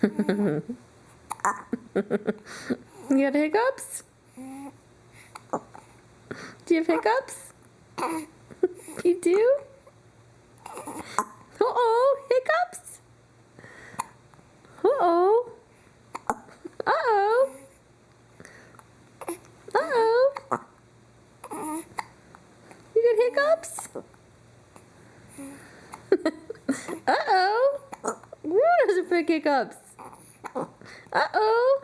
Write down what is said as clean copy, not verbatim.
You got hiccups? Do you have hiccups? You do? Uh-oh, hiccups? Uh-oh. Uh-oh. Uh-oh. You got hiccups? Uh-oh. Woo, those are big hiccups. Uh-oh.